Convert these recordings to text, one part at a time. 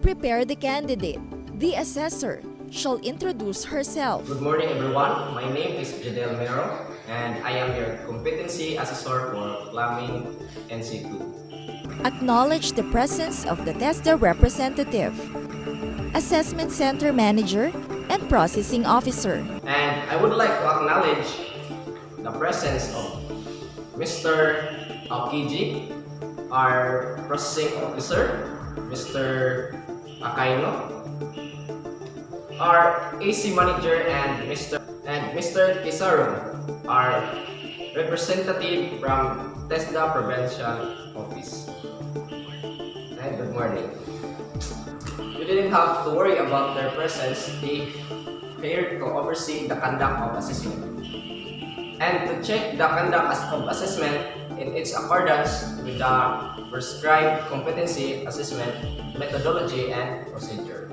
prepare the candidate, the assessor shall introduce herself. Good morning, everyone. My name is Jadel Mero, and I am your competency assessor for plumbing NC2. Acknowledge the presence of the TESDA representative, assessment center manager, and processing officer. And I would like to acknowledge the presence of Mr. Aokiji, our processing officer, Mr. Akaino, our AC manager, and Mr. Kisaru, our representative from TESDA Provincial Office. And good morning. You didn't have to worry about their presence. They here to oversee the conduct of assessment and to check the conduct of assessment in its accordance with the prescribed competency assessment methodology and procedure.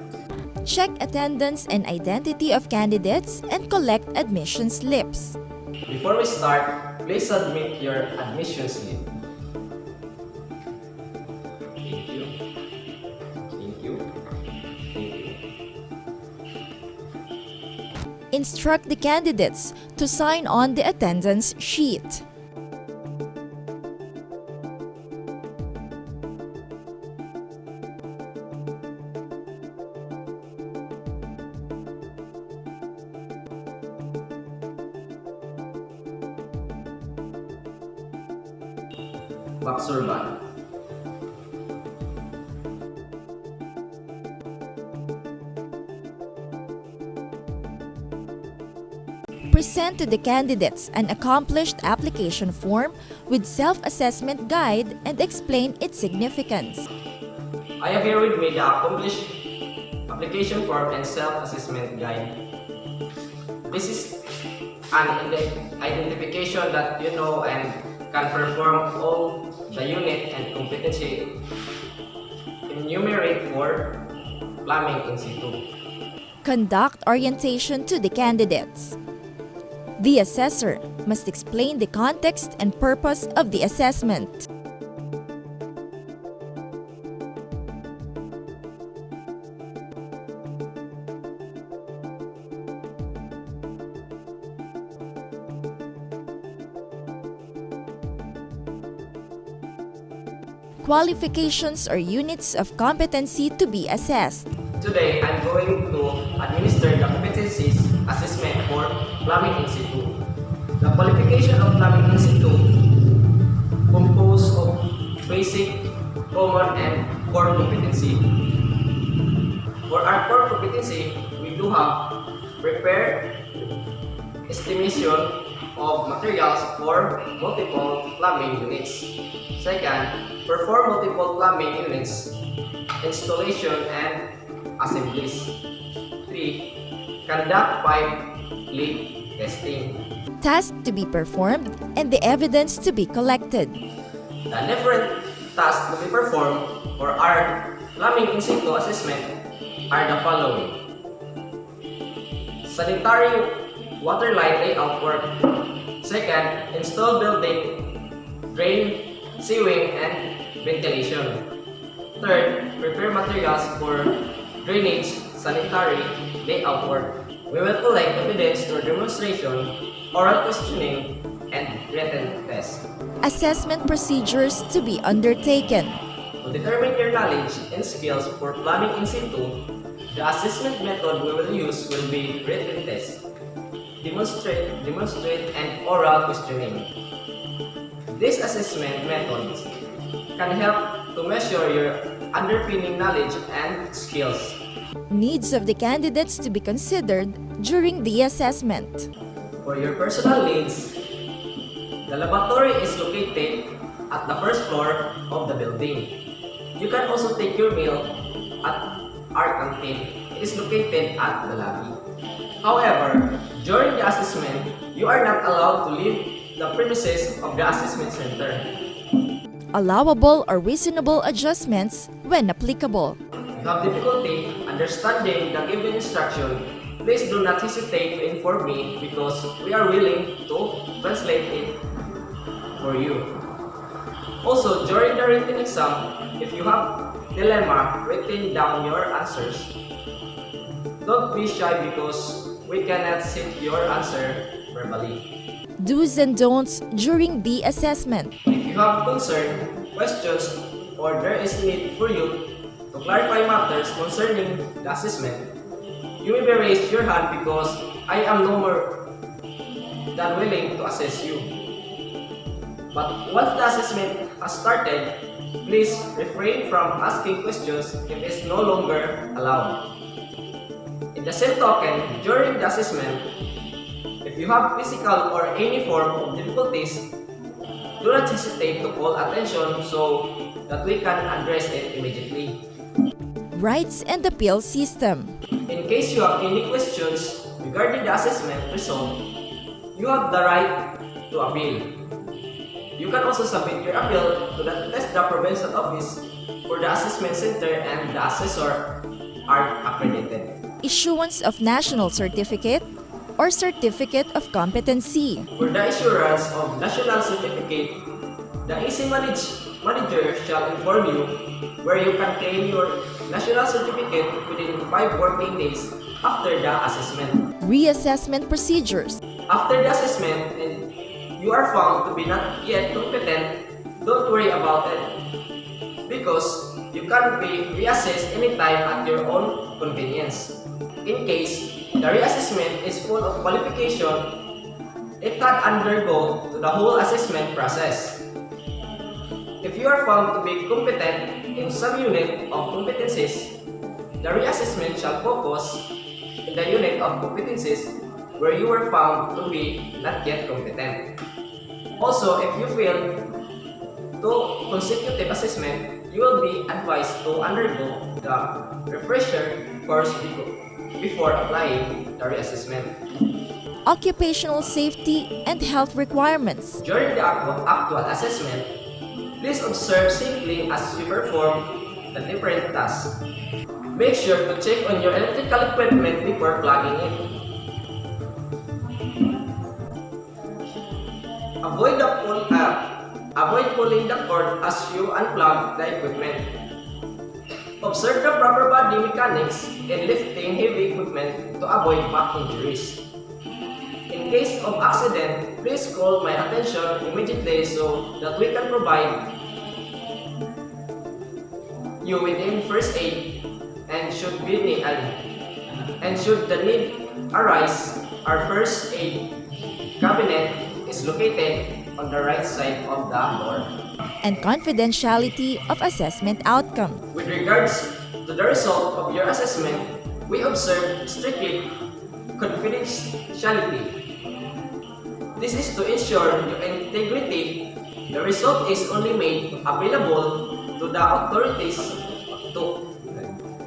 Check attendance and identity of candidates and collect admission slips. Before we start, please submit your admission slip. Thank you. Thank you. Thank you. Instruct the candidates to sign on the attendance sheet. Baksurban. Present to the candidates an accomplished application form with self-assessment guide and explain its significance. I have here with me the accomplished application form and self-assessment guide. This is an identification that you know and can perform all the unit and competency enumerate for plumbing in situ. Conduct orientation to the candidates. The assessor must explain the context and purpose of the assessment. Qualifications or units of competency to be assessed. Today, I'm going to administer the competencies assessment for plumbing in situ. The qualification of plumbing in situ composed of basic, common, and core competency. For our core competency, we do have prepare estimation of materials for multiple plumbing units. Second, perform multiple plumbing units, installation and assemblies. 3. Conduct pipe leak testing. Tasks to be performed and the evidence to be collected. The different tasks to be performed for our plumbing in situ assessment are the following: sanitary water line layout work. Second, install building, drain, sewing, and ventilation. Third, prepare materials for drainage, sanitary, layout work. We will collect evidence through demonstration, oral questioning, and written test. Assessment procedures to be undertaken. To determine your knowledge and skills for plumbing in situ, the assessment method we will use will be written test, demonstrate, and oral questioning. These assessment methods can help to measure your underpinning knowledge and skills. Needs of the candidates to be considered during the assessment. For your personal needs, the laboratory is located at the first floor of the building. You can also take your meal at our canteen. It is located at the lobby. However, during the assessment, you are not allowed to leave the premises of the assessment center. Allowable or reasonable adjustments when applicable. If you have difficulty understanding the given instruction, please do not hesitate to inform me because we are willing to translate it for you. Also, during the written exam, if you have dilemma, writing down your answers. Don't be shy because we cannot see your answer verbally. Do's and don'ts during the assessment. If you have concern, questions, or there is need for you to clarify matters concerning the assessment, you may raise your hand because I am no more than willing to assess you. But once the assessment has started, please refrain from asking questions if it's no longer allowed. In the same token, during the assessment, if you have physical or any form of difficulties, do not hesitate to call attention so that we can address it immediately. Rights and appeal system. In case you have any questions regarding the assessment result, you have the right to appeal. You can also submit your appeal to the TESDA Provincial Office for the Assessment Center and the assessor are accredited. Issuance of national certificate or certificate of competency. For the issuance of national certificate, the EC manager shall inform you where you can claim your national certificate within 5 working days after the assessment. Reassessment procedures. After the assessment and you are found to be not yet competent, don't worry about it because you can be reassessed anytime at your own convenience. In case the reassessment is full of qualification, it can undergo to the whole assessment process. If you are found to be competent in some unit of competencies, the reassessment shall focus in the unit of competencies where you were found to be not yet competent. Also, if you fail to consecutive assessment, you will be advised to undergo the refresher course before applying the reassessment. Occupational safety and health requirements. During the actual assessment, please observe simply as you perform the different tasks. Make sure to check on your electrical equipment before plugging it. Avoid pulling the cord as you unplug the equipment. Observe the proper body mechanics in lifting heavy equipment to avoid back injuries. In case of accident, please call my attention immediately so that we can provide you with first aid and should the need arise, our first aid cabinet is located on the right side of the door. And confidentiality of assessment outcome. With regards to the result of your assessment, we observe strictly confidentiality. This is to ensure your integrity. The result is only made available to the authorities, to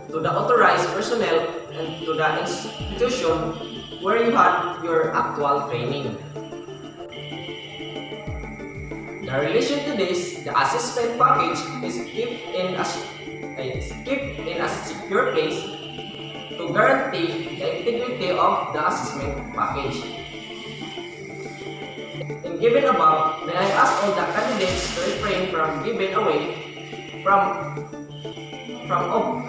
the authorized personnel, and to the institution where you had your actual training. The relation to this, the assessment package is kept in a secure place to guarantee the integrity of the assessment package. In given above, may I ask all the candidates to refrain from giving away from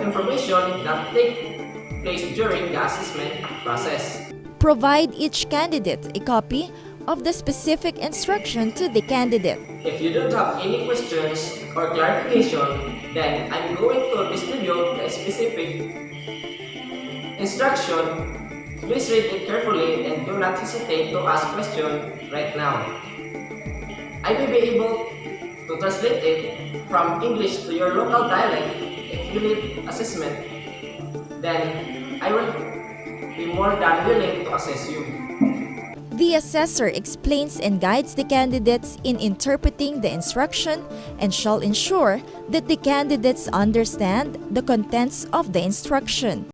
information that take place during the assessment process. Provide each candidate a copy of the specific instruction to the candidate. If you don't have any questions or clarification, then I'm going to distribute the specific instruction. Please read it carefully and do not hesitate to ask questions right now. I may be able to translate it from English to your local dialect if you need assessment. Then I will be more than willing to assess you. The assessor explains and guides the candidates in interpreting the instruction and shall ensure that the candidates understand the contents of the instruction.